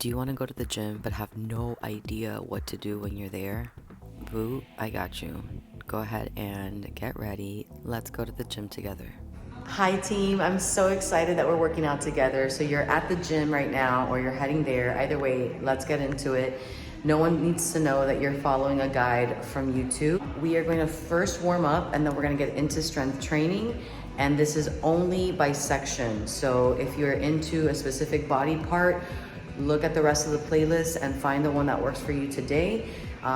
Do you want to go to the gym but have no idea what to do when you're there? Boo, I got you. Go ahead and get ready. Let's go to the gym together. Hi, team. I'm so excited that we're working out together. So, you're at the gym right now or you're heading there. Either way, let's get into it. No one needs to know that you're following a guide from YouTube. We are going to first warm up and then we're going to get into strength training. And this is only by section. So, if you're into a specific body part, look at the rest of the playlist and find the one that works for you today.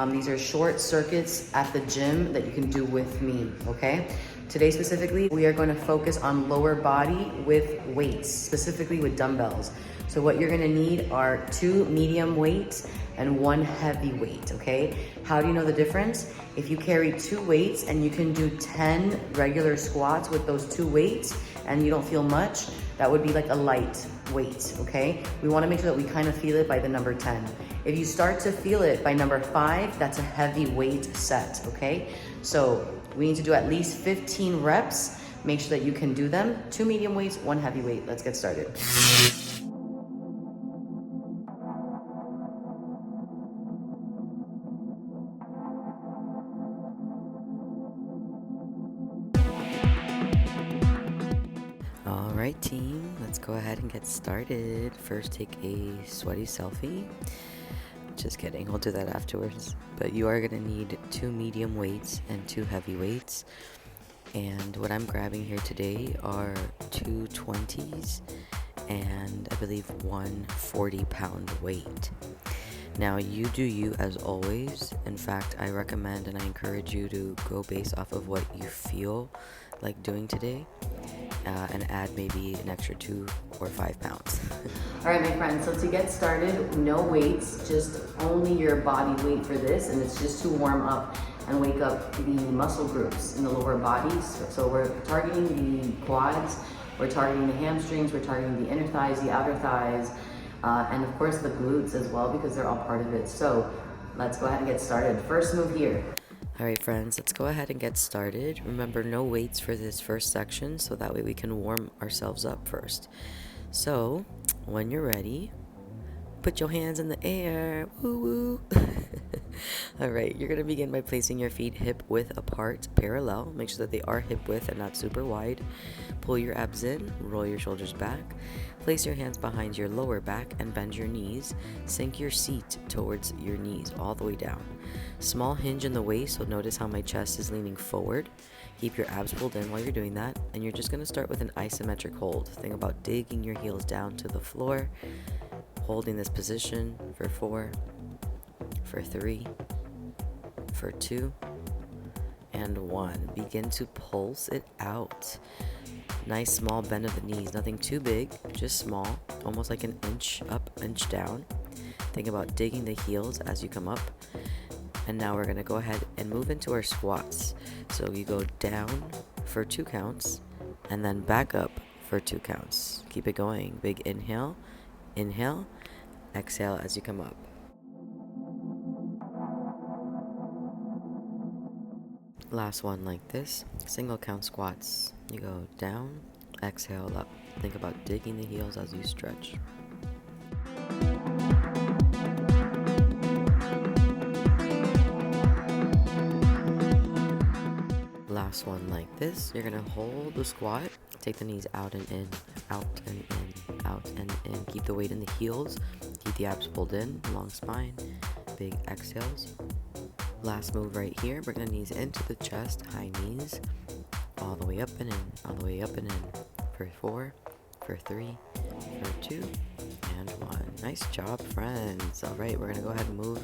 These are short circuits at the gym that you can do with me, okay? Today specifically, we are going to focus on lower body with weights, specifically with dumbbells. So what you're gonna need are 2 medium weights and 1 heavy weight, okay? How do you know the difference? If you carry 2 weights and you can do 10 regular squats with those 2 weights and you don't feel much, that would be like a light weight, okay? We wanna make sure that we kind of feel it by the number 10. If you start to feel it by number 5, that's a heavy weight set, okay? So we need to do at least 15 reps. Make sure that you can do them. 2 medium weights, 1 heavy weight. Let's get started. Alright, team, let's go ahead and get started. First, take a sweaty selfie. Just kidding, we'll do that afterwards. But you are going to need 2 medium weights and 2 heavy weights. And what I'm grabbing here today are 2 20s and I believe 1 40-pound weight. Now, you do you as always. In fact, I recommend and I encourage you to go based off of what you feel like doing today. And add maybe an extra 2 or 5 pounds. All right, my friends, so to get started, no weights, just only your body weight for this, and it's just to warm up and wake up the muscle groups in the lower bodies. So we're targeting the quads, we're targeting the hamstrings, we're targeting the inner thighs, the outer thighs, and of course the glutes as well, because they're all part of it. So let's go ahead and get started. First move here. Alright, friends, let's go ahead and get started. Remember, no weights for this first section, so that way we can warm ourselves up first. So, when you're ready, put your hands in the air. Woo woo. Alright, you're going to begin by placing your feet hip width apart, parallel. Make sure that they are hip width and not super wide. Pull your abs in, roll your shoulders back. Place your hands behind your lower back and bend your knees. Sink your seat towards your knees all the way down. Small hinge in the waist, so notice how my chest is leaning forward. Keep your abs pulled in while you're doing that, and you're just going to start with an isometric hold. Think about digging your heels down to the floor, holding this position for 4, for 3, for 2, and 1. Begin to pulse it out. Nice small bend of the knees, nothing too big, just small, almost like an inch up, inch down. Think about digging the heels as you come up. And now we're going to go ahead and move into our squats. So you go down for 2 counts and then back up for 2 counts. Keep it going. Big inhale, inhale, exhale as you come up. Last one like this. Single count squats. You go down, exhale up. Think about digging the heels as you stretch. Last one like this. You're gonna hold the squat, take the knees out and in, out and in, out and in. Keep the weight in the heels, keep the abs pulled in, long spine, big exhales. Last move right here, bring the knees into the chest, high knees, all the way up and in, all the way up and in, for 4, for 3, for 2, and 1. Nice job, friends. All right, we're gonna go ahead and move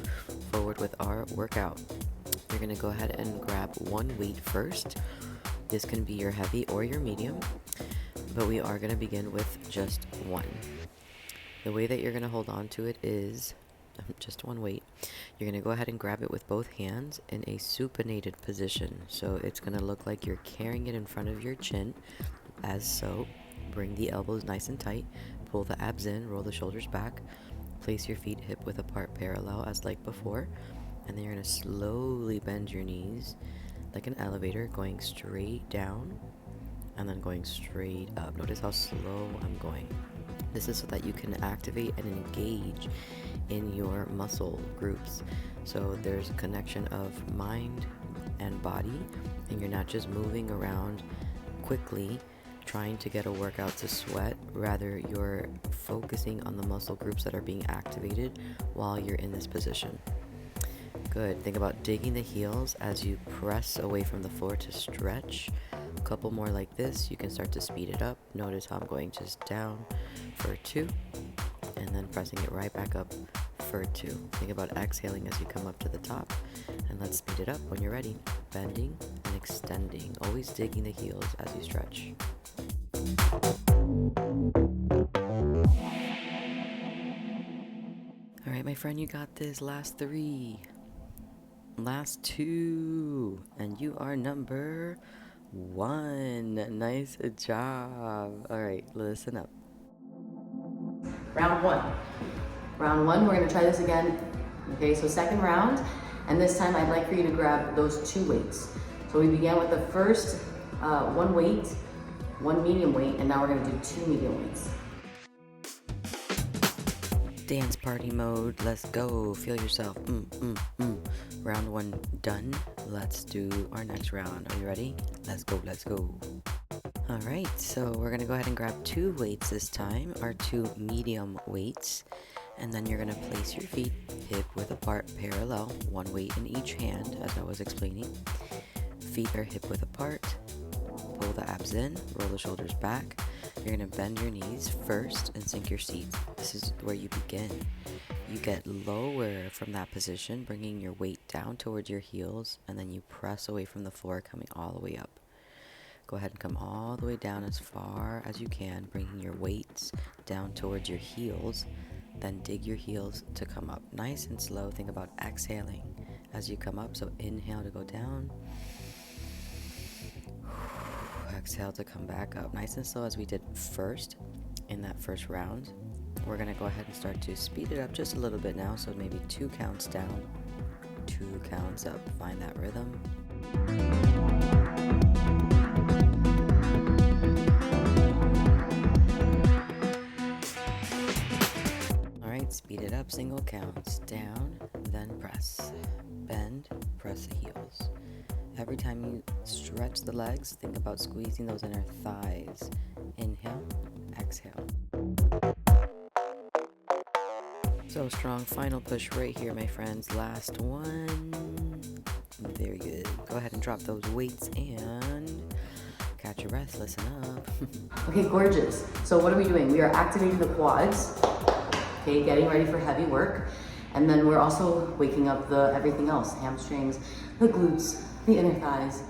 forward with our workout. You're going to go ahead and grab 1 weight first. This can be your heavy or your medium, but we are going to begin with just 1. The way that you're going to hold on to it is just 1 weight. You're going to go ahead and grab it with both hands in a supinated position. So it's going to look like you're carrying it in front of your chin, as so. Bring the elbows nice and tight. Pull the abs in, roll the shoulders back. Place your feet hip width apart, parallel as like before. And then you're going to slowly bend your knees like an elevator, going straight down and then going straight up. Notice how slow I'm going. This is so that you can activate and engage in your muscle groups. So there's a connection of mind and body, and you're not just moving around quickly trying to get a workout to sweat. Rather, you're focusing on the muscle groups that are being activated while you're in this position. Good. Think about digging the heels as you press away from the floor to stretch. A couple more like this. You can start to speed it up. Notice how I'm going just down for 2 and then pressing it right back up for 2. Think about exhaling as you come up to the top, and let's speed it up when you're ready. Bending and extending, always digging the heels as you stretch. All right, my friend, you got this. Last 3. Last 2. And you are number 1. Nice job. All right, listen up. Round 1. Round 1, we're gonna try this again. Okay, so second round, and this time I'd like for you to grab those 2 weights. So we began with the first 1 weight, 1 medium weight, and now we're gonna do 2 medium weights. Dance party mode, let's go. Feel yourself. Round 1 done. Let's do our next round. Are you ready? Let's go, let's go. All right, so we're gonna go ahead and grab 2 weights this time, our 2 medium weights, and then you're gonna place your feet hip width apart parallel, 1 weight in each hand, as I was explaining. Feet are hip width apart. Pull the abs in, roll the shoulders back. You're gonna bend your knees first and sink your seat. This is where you begin. You get lower from that position, bringing your weight down towards your heels, and then you press away from the floor, coming all the way up. Go ahead and come all the way down as far as you can, bringing your weights down towards your heels. Then dig your heels to come up. Nice and slow. Think about exhaling as you come up. So inhale to go down. Exhale to come back up. Nice and slow as we did first in that first round. We're going to go ahead and start to speed it up just a little bit now. So maybe 2 counts down, 2 counts up. Find that rhythm. Speed it up, single counts, down, then press, bend, press the heels. Every time you stretch the legs, think about squeezing those inner thighs. Inhale, exhale. So strong, final push right here, my friends. Last one. Very good. Go ahead and drop those weights and catch your breath, listen up. Okay, gorgeous. So what are we doing? We are activating the quads. Okay, getting ready for heavy work. And then we're also waking up the everything else, hamstrings, the glutes, the inner thighs,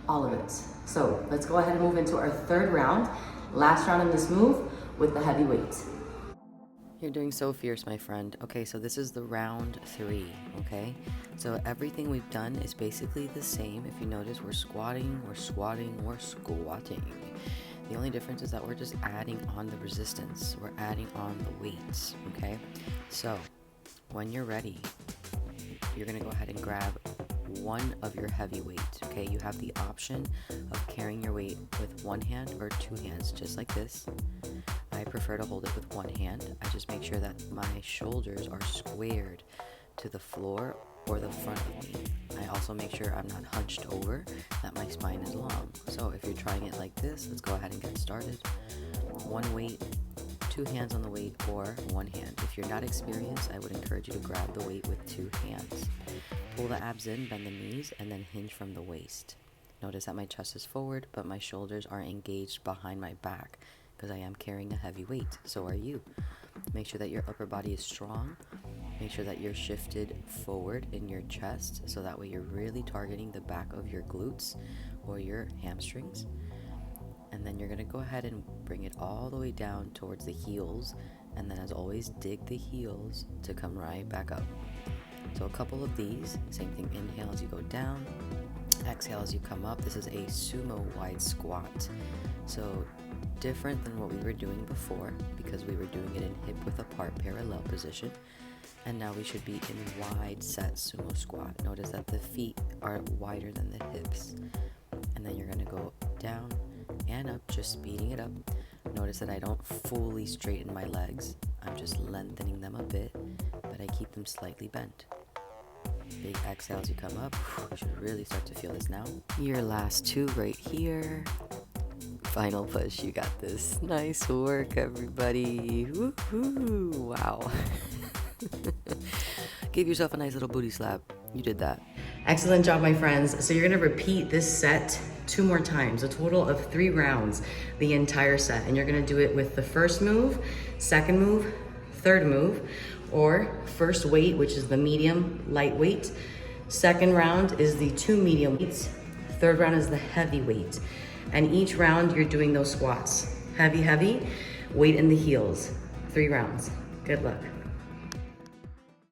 all of it. So let's go ahead and move into our 3rd round. Last round in this move with the heavy weights. You're doing so fierce, my friend. Okay, so this is the round 3, okay? So everything we've done is basically the same. If you notice, we're squatting, we're squatting, we're squatting. The only difference is that we're just adding on the resistance. We're adding on the weights, okay? So when you're ready, you're gonna go ahead and grab 1 of your heavy weights, okay? You have the option of carrying your weight with 1 hand or 2 hands, just like this. I prefer to hold it with 1 hand. I just make sure that my shoulders are squared to the floor or the front of me. I also make sure I'm not hunched over, that my spine is long. So if you're trying it like this, let's go ahead and get started. 1 weight, 2 hands on the weight, or 1 hand. If you're not experienced, I would encourage you to grab the weight with 2 hands. Pull the abs in, bend the knees, and then hinge from the waist. Notice that my chest is forward, but my shoulders are engaged behind my back because I am carrying a heavy weight. So are you. Make sure that your upper body is strong. Make sure that you're shifted forward in your chest, so that way you're really targeting the back of your glutes or your hamstrings. And then you're going to go ahead and bring it all the way down towards the heels, and then as always, dig the heels to come right back up. So a couple of these, same thing, inhale as you go down, exhale as you come up. This is a sumo wide squat. So different than what we were doing before, because we were doing it in hip width apart parallel position. And now we should be in wide set sumo squat. Notice that the feet are wider than the hips. And then you're going to go down and up, just speeding it up. Notice that I don't fully straighten my legs. I'm just lengthening them a bit, but I keep them slightly bent. Big exhale as you come up. You should really start to feel this now. Your last two right here. Final push, you got this. Nice work, everybody. Woohoo! Wow. Give yourself a nice little booty slap. You did that. Excellent job, my friends. So you're gonna repeat this set 2 more times, a total of 3 rounds, the entire set. And you're gonna do it with the first move, second move, third move, or first weight, which is the medium, light weight. Second round is the 2 medium weights. Third round is the heavy weight. And each round you're doing those squats. Heavy, heavy, weight in the heels. 3 rounds. Good luck.